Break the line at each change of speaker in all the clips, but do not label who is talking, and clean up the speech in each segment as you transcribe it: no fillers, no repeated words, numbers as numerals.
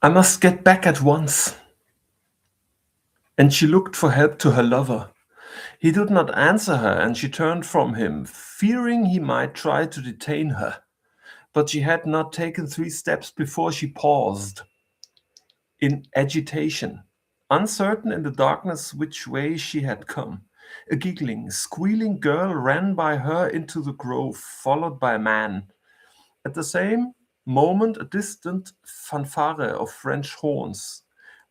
I must get back at once. And she looked for help to her lover. He did not answer her, and she turned from him, fearing he might try to detain her. But she had not taken 3 steps before she paused, in agitation, uncertain in the darkness which way she had come. A giggling, squealing girl ran by her into the grove, followed by a man. At the same moment, a distant fanfare of French horns,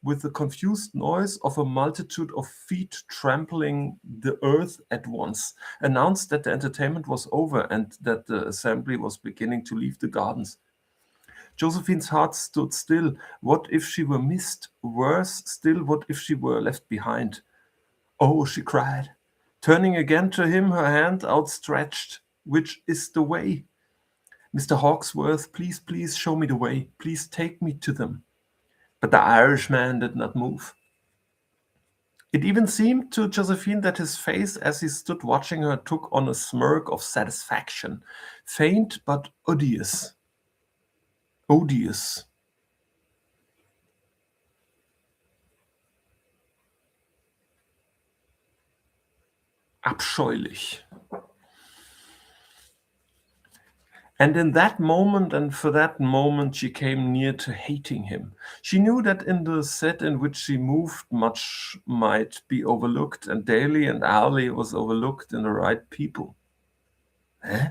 with the confused noise of a multitude of feet trampling the earth at once, announced that the entertainment was over and that the assembly was beginning to leave the gardens. Josephine's heart stood still. What if she were missed? Worse still, what if she were left behind? Oh, she cried, turning again to him, her hand outstretched. Which is the way? Mr. Hawksworth, please, please show me the way. Please take me to them. But the Irishman did not move. It even seemed to Josephine that his face, as he stood watching her, took on a smirk of satisfaction, faint but odious. Odious. Abscheulich. And in that moment, and for that moment, she came near to hating him. She knew that in the set in which she moved, much might be overlooked, and daily and hourly was overlooked in the right people. Eh?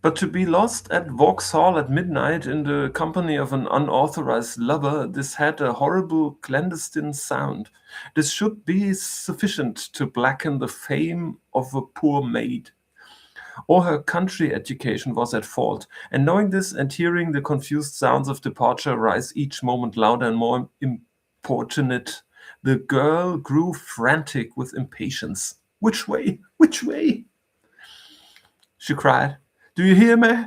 But to be lost at Vauxhall at midnight in the company of an unauthorized lover, this had a horrible clandestine sound. This should be sufficient to blacken the fame of a poor maid. Or her country education was at fault, and knowing this and hearing the confused sounds of departure rise each moment louder and more importunate, the girl grew frantic with impatience. Which way? Which way? She cried. Do you hear me?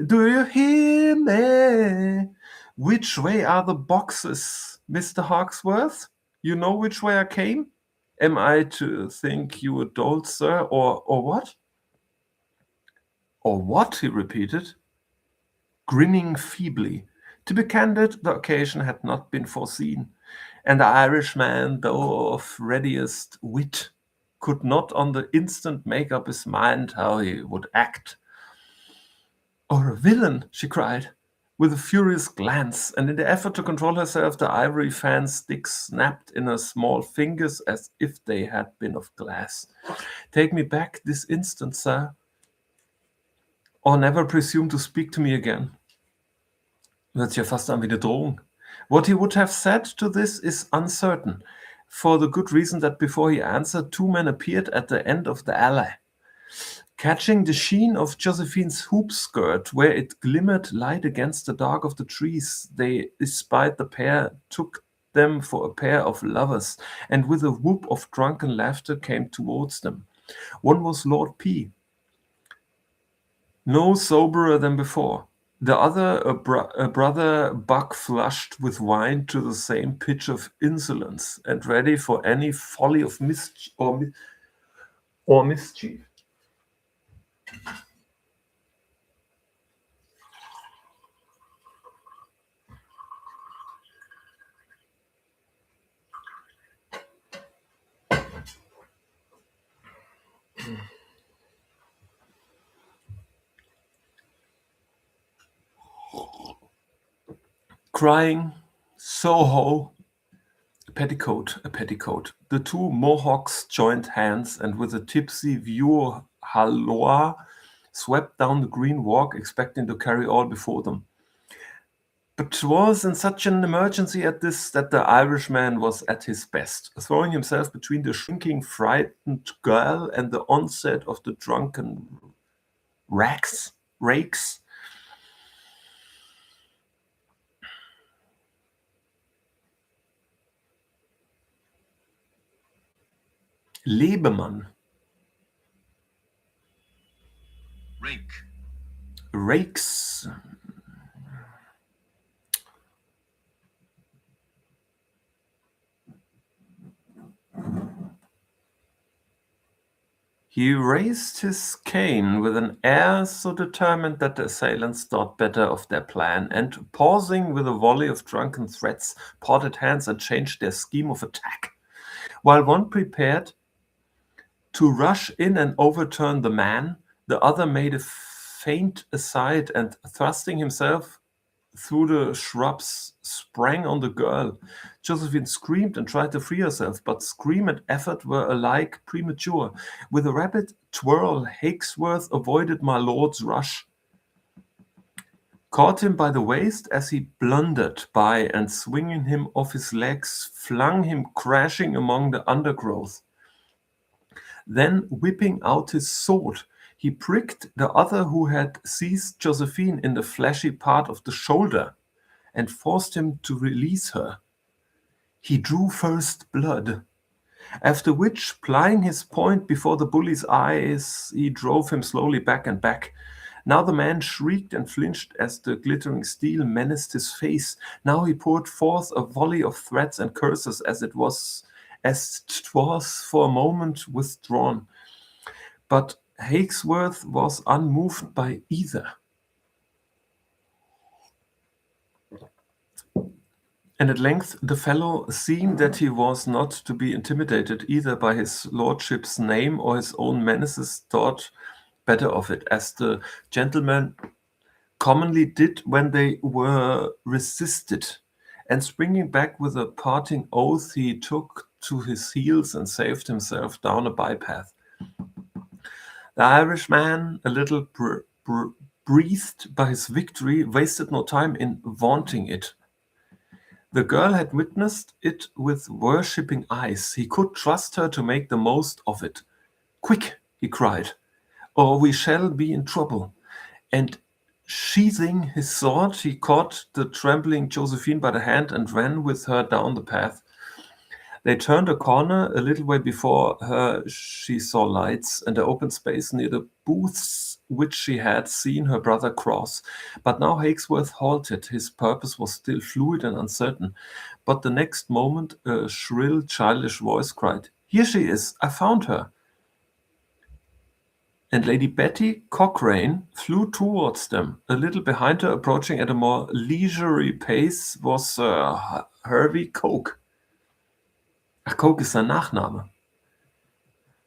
Do you hear me? Which way are the boxes, Mr. Hawksworth? You know which way I came? Am I to think you a dolt, sir, or what? Or what? He repeated, grinning feebly. To be candid, the occasion had not been foreseen, and the Irishman, though of readiest wit, could not on the instant make up his mind how he would act. Or a villain, she cried, with a furious glance, and in the effort to control herself, the ivory fan stick snapped in her small fingers as if they had been of glass. Take me back this instant, sir, or never presume to speak to me again. Hört sich ja fast an wie eine Drohung. What he would have said to this is uncertain, for the good reason that before he answered, 2 men appeared at the end of the alley. Catching the sheen of Josephine's hoop skirt, where it glimmered light against the dark of the trees, they espied the pair, took them for a pair of lovers, and with a whoop of drunken laughter came towards them. One was Lord P., no soberer than before. The other, a brother Buck, flushed with wine to the same pitch of insolence, and ready for any folly of mischief. Crying, "So-ho!" A petticoat. The 2 Mohawks joined hands, and with a tipsy view halloa swept down the green walk, expecting to carry all before them. But 'twas in such an emergency at this that the Irishman was at his best, throwing himself between the shrinking, frightened girl and the onset of the drunken rakes. Lebemann.
Rake.
Rakes. He raised his cane with an air so determined that the assailants thought better of their plan, and pausing with a volley of drunken threats, parted hands and changed their scheme of attack. While one prepared to rush in and overturn the man, the other made a feint aside and, thrusting himself through the shrubs, sprang on the girl. Josephine screamed and tried to free herself, but scream and effort were alike premature. With a rapid twirl, Hawksworth avoided my lord's rush, caught him by the waist as he blundered by, and swinging him off his legs, flung him crashing among the undergrowth. Then, whipping out his sword, he pricked the other who had seized Josephine in the fleshy part of the shoulder, and forced him to release her. He drew first blood, after which, plying his point before the bully's eyes, he drove him slowly back and back. Now the man shrieked and flinched as the glittering steel menaced his face. Now he poured forth a volley of threats and curses as 'twas for a moment withdrawn. But Hawksworth was unmoved by either. And at length the fellow, seeing that he was not to be intimidated either by his lordship's name or his own menaces, thought better of it, as the gentlemen commonly did when they were resisted. And springing back with a parting oath, he took to his heels and saved himself down a bypath. The Irishman, a little breathed by his victory, wasted no time in vaunting it. The girl had witnessed it with worshipping eyes. He could trust her to make the most of it. "Quick!" he cried, "or we shall be in trouble." And sheathing his sword, he caught the trembling Josephine by the hand and ran with her down the path. They turned a corner. A little way before her she saw lights and an open space near the booths which she had seen her brother cross. But now Hawksworth halted. His purpose was still fluid and uncertain. But the next moment a shrill, childish voice cried, "Here she is! I found her!" And Lady Betty Cochrane flew towards them. A little behind her, approaching at a more leisurely pace, was Sir Hervey Coke. Ach, Coke ist sein Nachname.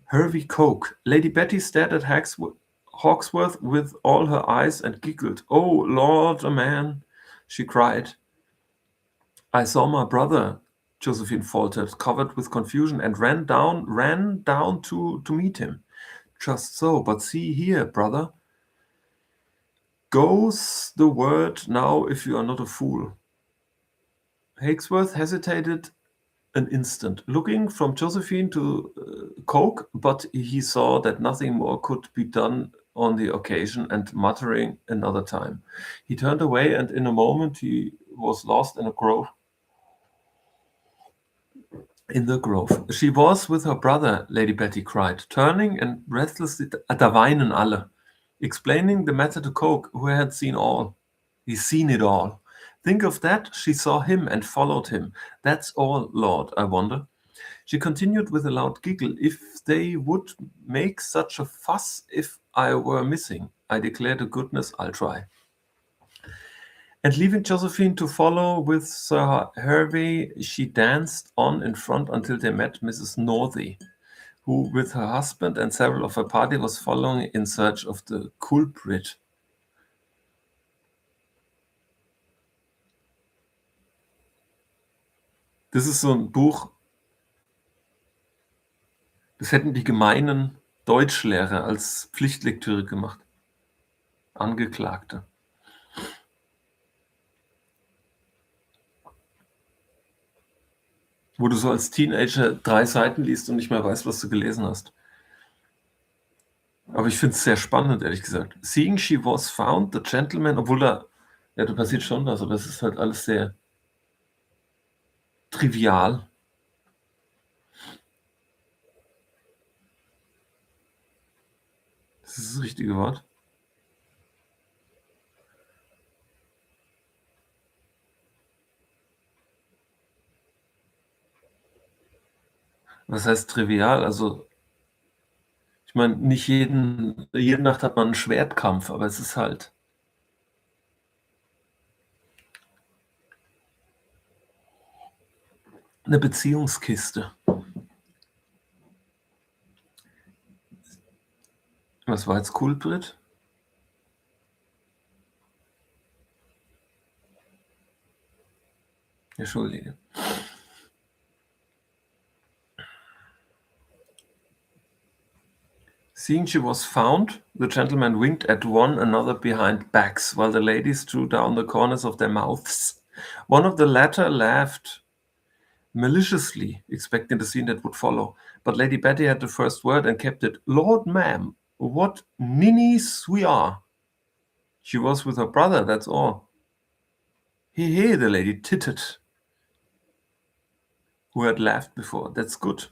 Hervey Coke. Lady Betty stared at Hawksworth with all her eyes and giggled. "Oh, Lord, a man!" she cried. "I saw my brother," Josephine faltered, covered with confusion, and ran down to meet him. "Just so, but see here, brother. Goes the word now if you are not a fool." Hawksworth hesitated an instant, looking from Josephine to Coke, but he saw that nothing more could be done on the occasion, and muttering, "Another time," he turned away, and in a moment he was lost in a grove. In the grove. "She was with her brother," Lady Betty cried, turning and breathlessly, "Da weinen alle," explaining the matter to Coke, who had seen all. "He's seen it all. Think of that, she saw him and followed him. That's all, Lord, I wonder," she continued with a loud giggle, "if they would make such a fuss if I were missing. I declare to goodness I'll try." And leaving Josephine to follow with Sir Hervey, she danced on in front until they met Mrs. Northey, who, with her husband and several of her party, was following in search of the culprit. Das ist so ein Buch, das hätten die gemeinen Deutschlehrer als Pflichtlektüre gemacht. Angeklagte. Wo du so als Teenager 3 Seiten liest und nicht mehr weißt, was du gelesen hast. Aber ich finde es sehr spannend, ehrlich gesagt. Seeing she was found, the gentleman, obwohl da passiert schon was, aber es ist halt alles sehr trivial. Das ist das richtige Wort. Was heißt trivial? Also, ich Ich meine, nicht jede Nacht hat man einen Schwertkampf, aber es ist halt eine Beziehungskiste. Was war jetzt Kulprit? Entschuldige. Seeing she was found, the gentlemen winked at one another behind backs, while the ladies drew down the corners of their mouths. One of the latter laughed maliciously, expecting the scene that would follow, but Lady Betty had the first word and kept it. Lord, ma'am, what ninnies we are! She was with her brother, that's all. He, the lady tittered, who had laughed before. That's good.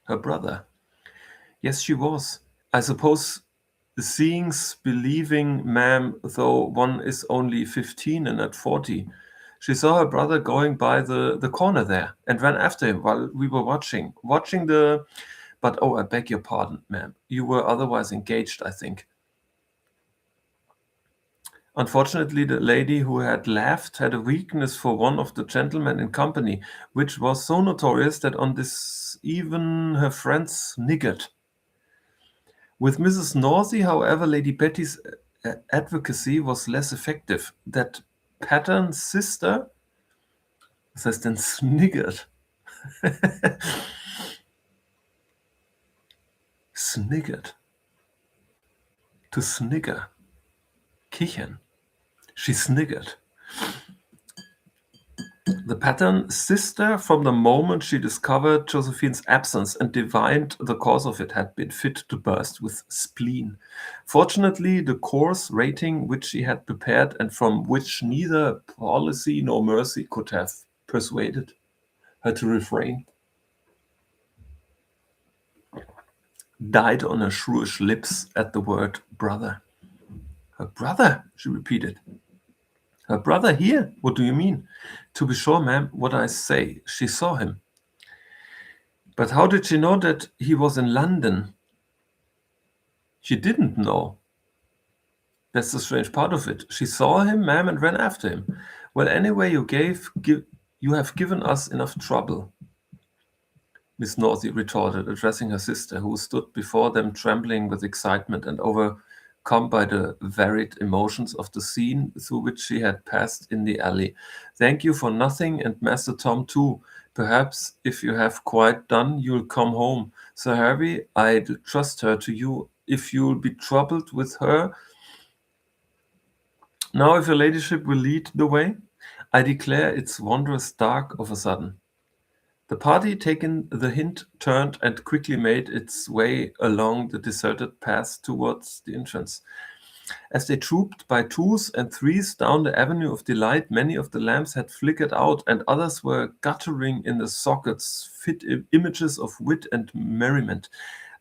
Her brother. Yes, she was. I suppose seeing's believing, ma'am, though one is only 15 and not 40. She saw her brother going by the corner there and ran after him while we were watching the... But, oh, I beg your pardon, ma'am. You were otherwise engaged, I think. Unfortunately, the lady who had laughed had a weakness for one of the gentlemen in company, which was so notorious that on this even her friends sniggered. With Mrs. Nosey, however, Lady Betty's advocacy was less effective. That pattern's sister, was heißt denn sniggered? Sniggered. To snigger. Kichern. She sniggered. The pattern's sister, from the moment she discovered Josephine's absence and divined the cause of it, had been fit to burst with spleen. Fortunately, the course rating which she had prepared, and from which neither policy nor mercy could have persuaded her to refrain, died on her shrewish lips at the word brother. Her brother, she repeated. Her brother here? What do you mean? To be sure, ma'am, what I say. She saw him. But how did she know that he was in London? She didn't know. That's the strange part of it. She saw him, ma'am, and ran after him. Well, anyway, you have given us enough trouble, Miss Nosey retorted, addressing her sister, who stood before them trembling with excitement and overcome by the varied emotions of the scene through which she had passed in the alley. Thank you for nothing, and Master Tom too. Perhaps if you have quite done, you'll come home. Sir Harry, I'd trust her to you. If you'll be troubled with her... Now, if your ladyship will lead the way, I declare it's wondrous dark of a sudden. The party, taking the hint, turned and quickly made its way along the deserted path towards the entrance. As they trooped by twos and threes down the Avenue of Delight, many of the lamps had flickered out, and others were guttering in the sockets, fit images of wit and merriment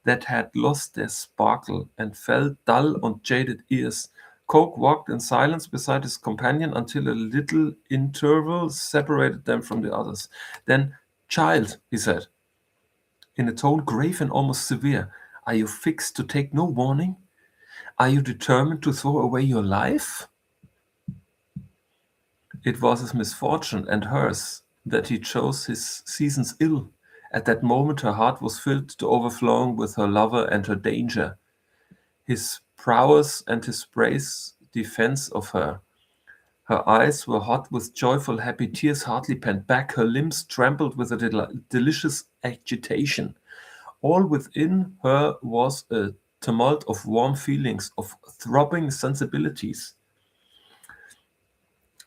that had lost their sparkle and fell dull on jaded ears. Coke walked in silence beside his companion until a little interval separated them from the others. Then, "Child," he said, in a tone grave and almost severe, "are you fixed to take no warning? Are you determined to throw away your life?" It was his misfortune and hers that he chose his seasons ill. At that moment her heart was filled to overflowing with her lover and her danger, his prowess and his brave defense of her. Her eyes were hot with joyful, happy tears hardly pent back. Her limbs trembled with a delicious agitation. All within her was a tumult of warm feelings, of throbbing sensibilities.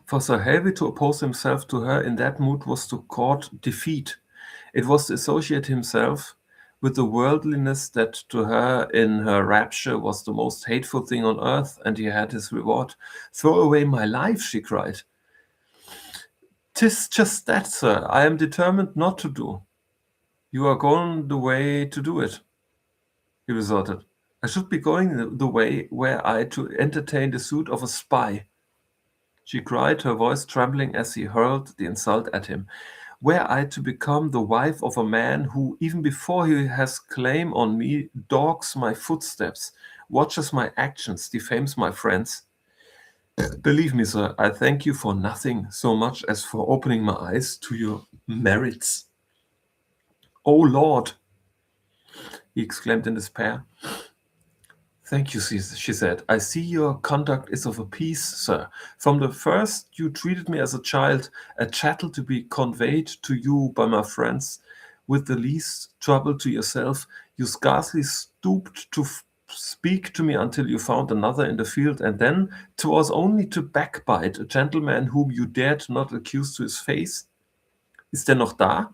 For Sir Harry to oppose himself to her in that mood was to court defeat. It was to associate himself with the worldliness that to her in her rapture was the most hateful thing on earth, and he had his reward. "Throw away my life," she cried. "'Tis just that, sir, I am determined not to do." "You are going the way to do it," he resorted. "I should be going the way were I to entertain the suit of a spy," she cried, her voice trembling as he hurled the insult at him. Were I to become the wife of a man who, even before he has claim on me, dogs my footsteps, watches my actions, defames my friends, believe me, sir, I thank you for nothing so much as for opening my eyes to your merits. Oh Lord, he exclaimed in despair. Thank you, she said. I see your conduct is of a piece, sir. From the first, you treated me as a child, a chattel to be conveyed to you by my friends. With the least trouble to yourself, you scarcely stooped to speak to me until you found another in the field, and then 'twas only to backbite a gentleman whom you dared not accuse to his face. Ist er noch da?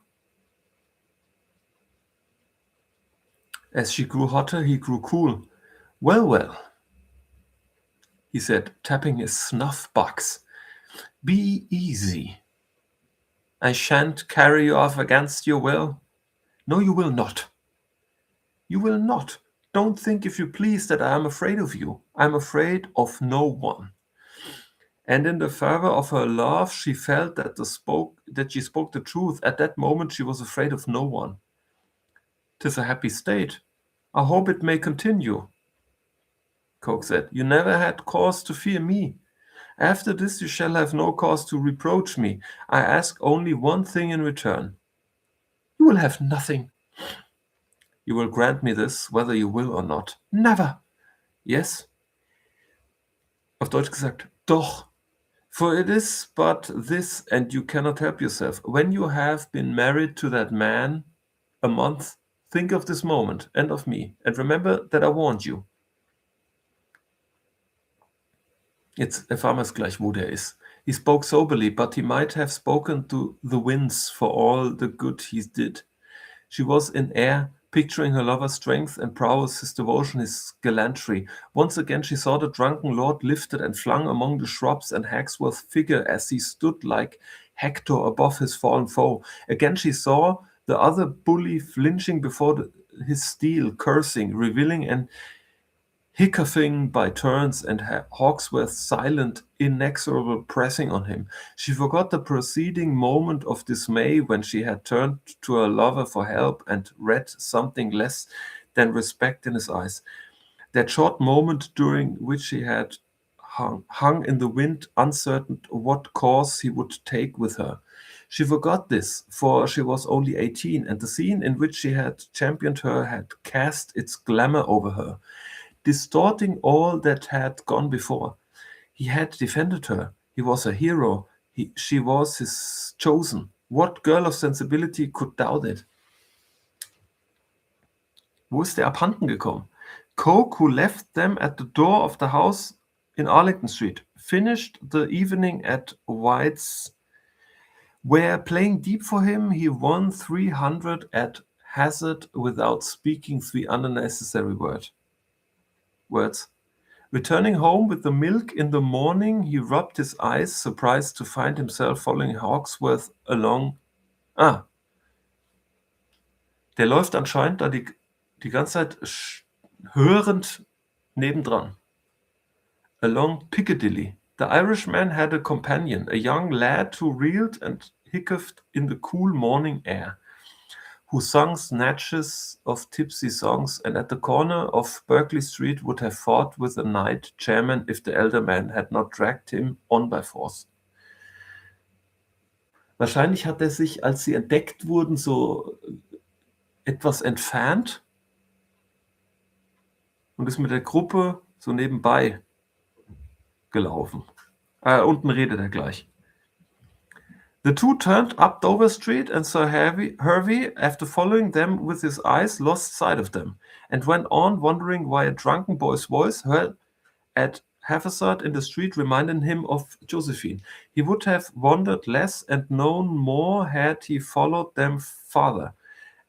As she grew hotter, he grew cool. Well, well, he said, tapping his snuff box. Be easy. I shan't carry you off against your will. No, you will not. You will not. Don't think, if you please, that I am afraid of you. I am afraid of no one. And in the fervor of her love, she felt that she spoke the truth. At that moment, she was afraid of no one. 'Tis a happy state. I hope it may continue. Coke said, You never had cause to fear me. After this you shall have no cause to reproach me. I ask only one thing in return. You will have nothing. You will grant me this, whether you will or not. Never. Yes. Auf Deutsch gesagt, doch. For it is but this, and you cannot help yourself. When you have been married to that man a month, think of this moment and of me, and remember that I warned you. Jetzt erfahren wir es gleich, wo der ist. He spoke soberly, but he might have spoken to the winds for all the good he did. She was in air, picturing her lover's strength and prowess, his devotion, his gallantry. Once again she saw the drunken lord lifted and flung among the shrubs, and Hagsworth's figure as he stood like Hector above his fallen foe. Again she saw the other bully flinching before his steel, cursing, reveling, and hiccoughing by turns, and Hawksworth's silent, inexorable pressing on him. She forgot the preceding moment of dismay when she had turned to her lover for help and read something less than respect in his eyes. That short moment during which she had hung in the wind, uncertain what course he would take with her. She forgot this, for she was only 18, and the scene in which she had championed her had cast its glamour over her, distorting all that had gone before. He had defended her. He was a hero. She was his chosen. What girl of sensibility could doubt it? Wo ist der abhanden gekommen? Coke, who left them at the door of the house in Arlington Street, finished the evening at White's, where, playing deep for him, he won 300 at hazard without speaking 3 unnecessary words. Returning home with the milk in the morning, he rubbed his eyes, surprised to find himself following Hawksworth along. Der läuft anscheinend da die ganze Zeit hörend nebendran. Along Piccadilly. The Irishman had a companion, a young lad who reeled and hiccuped in the cool morning air, who sung snatches of tipsy songs, and at the corner of Berkeley Street would have fought with the night chairman if the elder man had not dragged him on by force. Wahrscheinlich hat er sich, als sie entdeckt wurden, so etwas entfernt und ist mit der Gruppe so nebenbei gelaufen. Unten redet er gleich. The two turned up Dover Street, and Sir Hervey, after following them with his eyes, lost sight of them, and went on wondering why a drunken boy's voice heard at haphazard in the street reminded him of Josephine. He would have wondered less and known more had he followed them farther.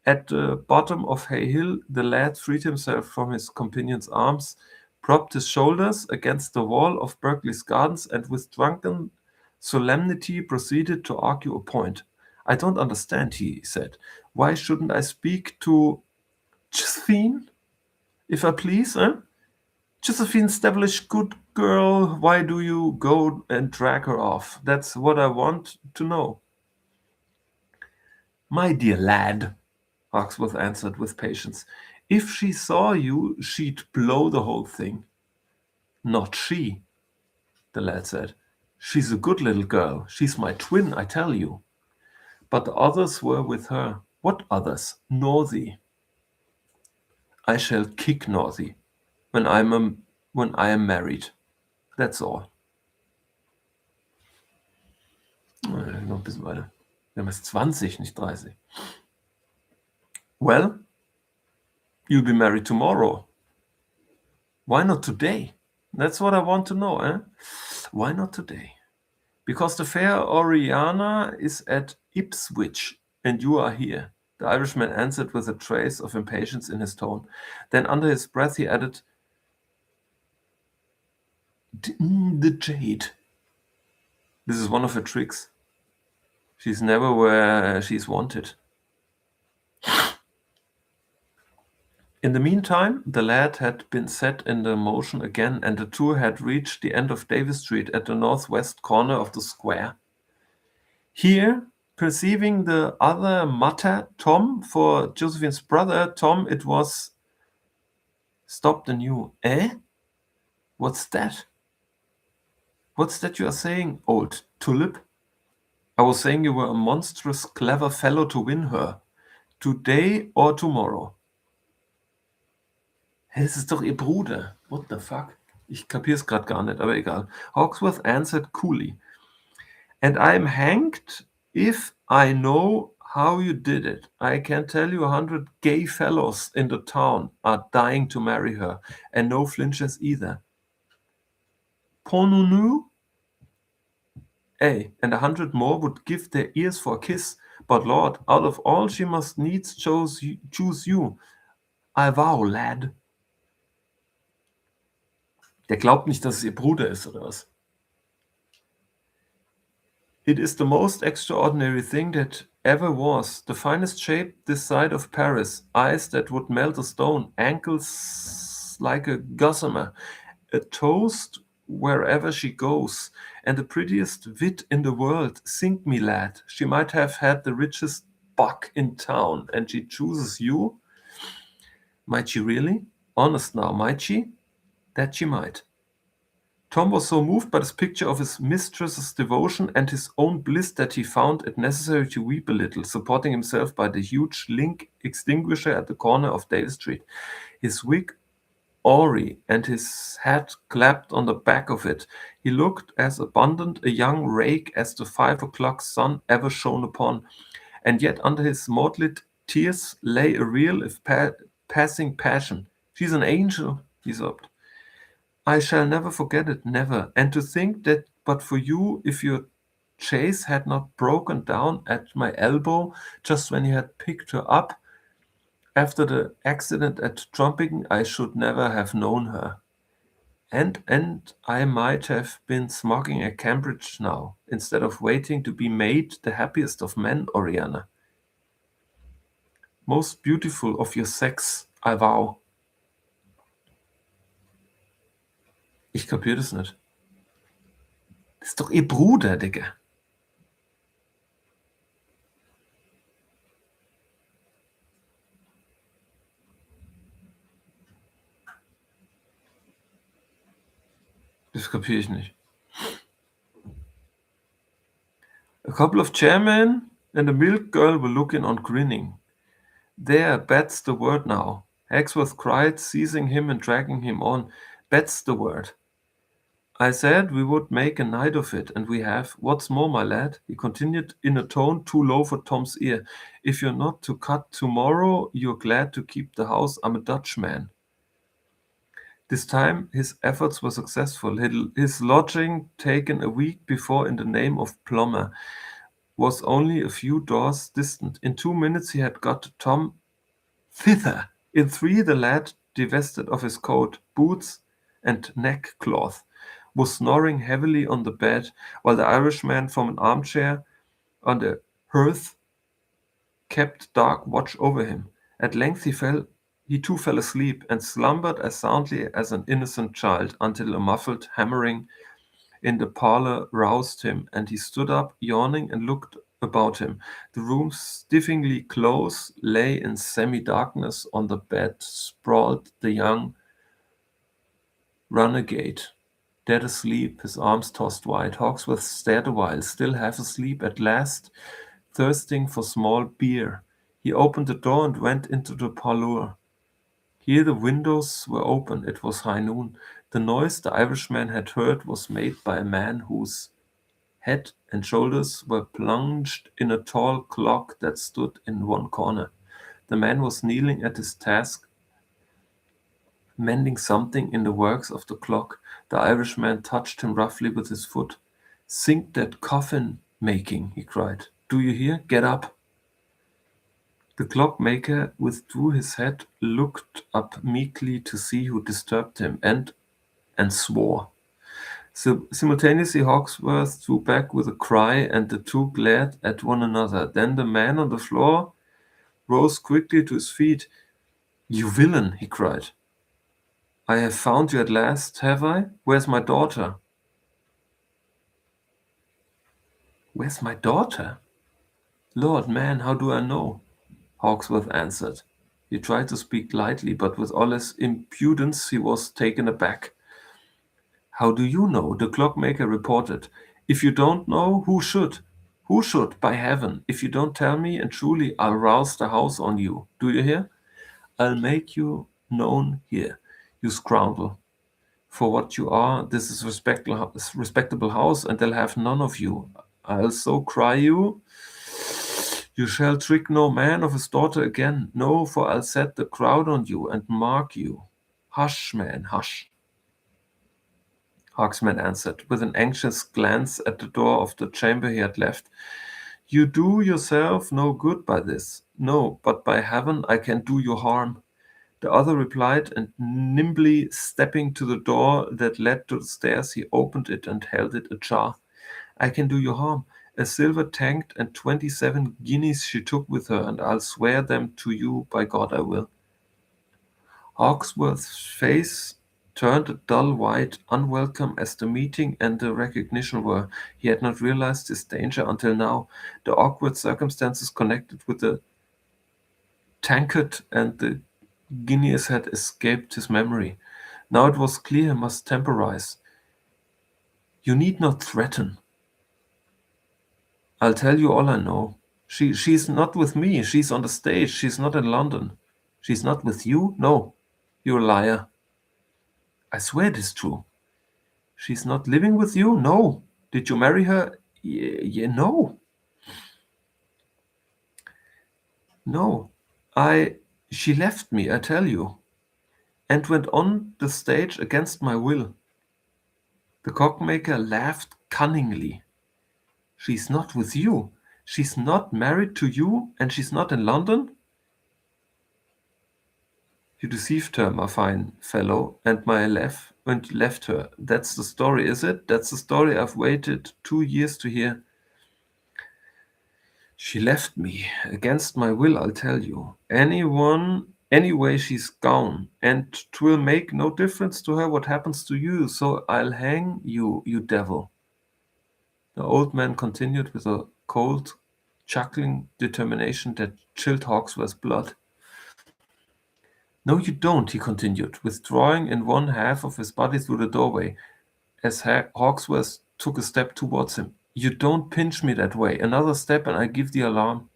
At the bottom of Hay Hill, the lad freed himself from his companion's arms, propped his shoulders against the wall of Berkeley's Gardens, and with drunken solemnity proceeded to argue a point. I don't understand, he said. Why shouldn't I speak to Josephine, if I please, eh? Josephine's devilish good girl, why do you go and drag her off? That's what I want to know. My dear lad, Hawksworth answered with patience, if she saw you, she'd blow the whole thing. Not she, the lad said. She's a good little girl. She's my twin, I tell you. But the others were with her. What others? Northy. I shall kick Northy when I am married. That's all. Noch ein bisschen weiter. Wir haben erst 20, nicht 30. Well, you'll be married tomorrow. Why not today? That's what I want to know, eh? Why not today? Because the fair Oriana is at Ipswich and you are here. The Irishman answered with a trace of impatience in his tone. Then under his breath he added, the jade. This is one of her tricks. She's never where she's wanted. In the meantime, the lad had been set in the motion again, and the two had reached the end of Davis Street at the northwest corner of the square. Here, perceiving the other mutter, Tom, for Josephine's brother, Tom, it was stopped anew. Eh? What's that? What's that you are saying, old tulip? I was saying you were a monstrous clever fellow to win her. Today or tomorrow. Es ist doch ihr Bruder. What the fuck? Ich kapier's grad gar nicht, aber egal. Hawksworth answered coolly. And I'm hanged if I know how you did it. I can tell you 100 gay fellows in the town are dying to marry her, and no flinches either. Ponunu? Ay, and 100 more would give their ears for a kiss, but Lord, out of all she must needs choose you. I vow, lad. Der glaubt nicht, dass es ihr Bruder ist, oder was? It is the most extraordinary thing that ever was. The finest shape this side of Paris. Eyes that would melt a stone. Ankles like a gossamer. A toast wherever she goes. And the prettiest wit in the world. Sink me, lad. She might have had the richest buck in town. And she chooses you? Might she really? Honest now, might she? That she might. Tom was so moved by this picture of his mistress's devotion and his own bliss that he found it necessary to weep a little, supporting himself by the huge link extinguisher at the corner of Davis Street. His wig awry and his hat clapped on the back of it, he looked as abundant a young rake as the 5 o'clock sun ever shone upon, and yet under his motley tears lay a real if passing passion. She's an angel, he sobbed. I shall never forget it, never. And to think that but for you, if your chaise had not broken down at my elbow just when you had picked her up after the accident at Trumping, I should never have known her. And I might have been smoking at Cambridge now, instead of waiting to be made the happiest of men, Oriana. Most beautiful of your sex, I vow. Ich kapier das nicht. Das ist doch ihr Bruder, Digga. Das kapiere ich nicht. A couple of chairmen and a milk girl were looking on grinning. There, that's the word now. Hawksworth cried, seizing him and dragging him on. That's the word. I said we would make a night of it, and we have. What's more, my lad, he continued in a tone too low for Tom's ear, if you're not to cut tomorrow, you're glad to keep the house. I'm a Dutchman. This time his efforts were successful. His lodging, taken a week before in the name of plumber, was only a few doors distant. In 2 minutes he had got Tom thither. In 3 the lad, divested of his coat, boots, and neckcloth, was snoring heavily on the bed, while the Irishman from an armchair on the hearth kept dark watch over him. At length he too fell asleep, and slumbered as soundly as an innocent child, until a muffled hammering in the parlor roused him, and he stood up, yawning, and looked about him. The room, stiffingly close, lay in semi-darkness. On the bed sprawled the young renegade, dead asleep, his arms tossed wide. Hawksworth stared a while, still half asleep. At last, thirsting for small beer, he opened the door and went into the parlour. Here the windows were open. It was high noon. The noise the Irishman had heard was made by a man whose head and shoulders were plunged in a tall clock that stood in one corner. The man was kneeling at his task, mending something in the works of the clock. The Irishman touched him roughly with his foot. "Sink that coffin making," he cried. "Do you hear? Get up." The clockmaker withdrew his head, looked up meekly to see who disturbed him, and swore. So simultaneously Hawksworth drew back with a cry, and the two glared at one another. Then the man on the floor rose quickly to his feet. "You villain!" he cried. "I have found you at last, have I? Where's my daughter?" "Where's my daughter? Lord, man, how do I know?" Hawksworth answered. He tried to speak lightly, but with all his impudence he was taken aback. "How do you know?" the clockmaker reported. "If you don't know, who should? Who should, by heaven? If you don't tell me, and truly I'll rouse the house on you. Do you hear? I'll make you known here, you scoundrel. For what you are, this is respectable house, and they'll have none of you. I'll so cry you, you shall trick no man of his daughter again. No, for I'll set the crowd on you, and mark you. Hush, man, hush." Hawksman answered, with an anxious glance at the door of the chamber he had left. "You do yourself no good by this. No, but by heaven I can do you harm." The other replied, and nimbly stepping to the door that led to the stairs, he opened it and held it ajar. "I can do you harm. A silver tankard and 27 guineas she took with her, and I'll swear them to you, by God I will." Hawksworth's face turned a dull white, unwelcome as the meeting and the recognition were. He had not realized his danger until now. The awkward circumstances connected with the tankard and the guineas had escaped his memory. Now it was clear he must temporize. "You need not threaten. I'll tell you all I know. She's not with me. She's on the stage. She's not in London." "She's not with you? No. You're a liar." "I swear it is true." "She's not living with you? No." "Did you marry her?" No. No. She left me, I tell you, and went on the stage against my will." The cockmaker laughed cunningly. "She's not with you? She's not married to you, and she's not in London?" "You deceived her, my fine fellow, and left her. That's the story, is it? That's the story I've waited 2 years to hear." "She left me, against my will, I'll tell you. Anyway, she's gone, and 'twill make no difference to her what happens to you, so I'll hang you, you devil." The old man continued with a cold, chuckling determination that chilled Hawksworth's blood. "No, you don't," he continued, withdrawing in one half of his body through the doorway, as Hawksworth took a step towards him. "You don't pinch me that way. Another step and I give the alarm."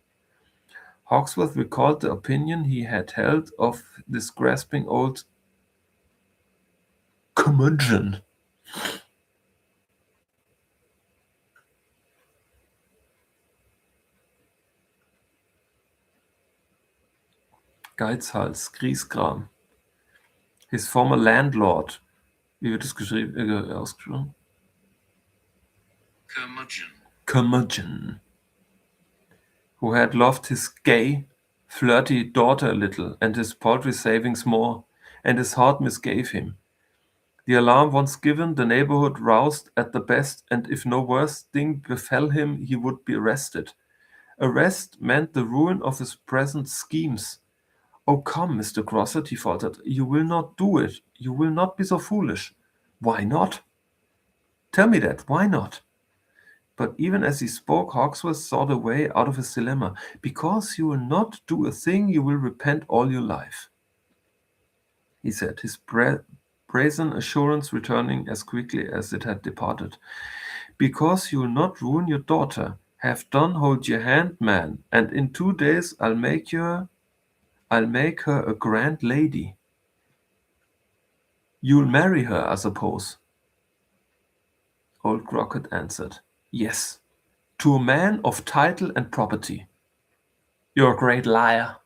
Hawksworth recalled the opinion he had held of this grasping old curmudgeon. Geizhals, Griesgram. His former landlord. Wie wird es ausgesprochen? Curmudgeon. Who had loved his gay, flirty daughter a little, and his paltry savings more, and his heart misgave him. The alarm once given, the neighborhood roused at the best, and if no worse thing befell him, he would be arrested. Arrest meant the ruin of his present schemes. "Oh, come, Mr. Grosset," he faltered, "you will not do it. You will not be so foolish." "Why not? Tell me that. Why not?" But even as he spoke, Hawksworth saw the way out of his dilemma. Because you will not do a thing you will repent all your life, he said, his brazen assurance returning as quickly as it had departed. Because you will not ruin your daughter. Have done, hold your hand, man, and in 2 days I'll make her a grand lady. You'll marry her, I suppose. Old Crockett answered, yes, to a man of title and property. You're a great liar.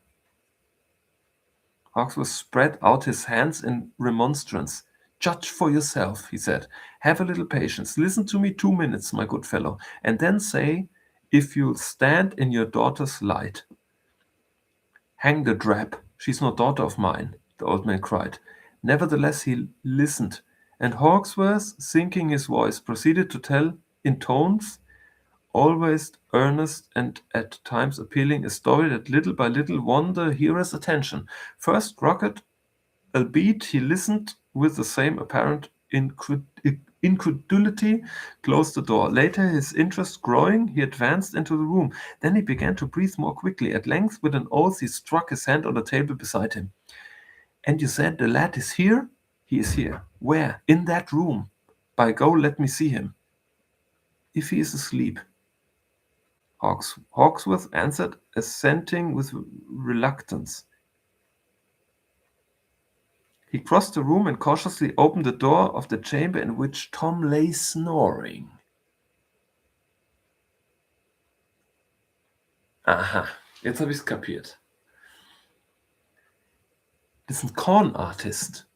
Hawksworth spread out his hands in remonstrance. Judge for yourself, he said. Have a little patience. Listen to me 2 minutes, my good fellow, and then say if you'll stand in your daughter's light. Hang the drab, she's no daughter of mine, the old man cried. Nevertheless, he listened, and Hawksworth, sinking his voice, proceeded to tell in tones always earnest and at times appealing, a story that little by little won the hearer's attention. First, Crockett, albeit he listened with the same apparent incredulity, closed the door. Later, his interest growing, he advanced into the room. Then he began to breathe more quickly. At length, with an oath, he struck his hand on the table beside him. And you said the lad is here? He is here. Where? In that room. By go, let me see him. If he is asleep. Hawksworth answered, assenting with reluctance. He crossed the room and cautiously opened the door of the chamber in which Tom lay snoring. Aha, jetzt habe ich es kapiert. Das ist ein Con-Artist.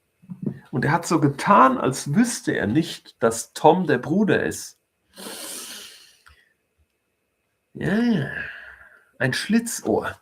Und er hat so getan, als wüsste er nicht, dass Tom der Bruder ist. Ja, ein Schlitzohr.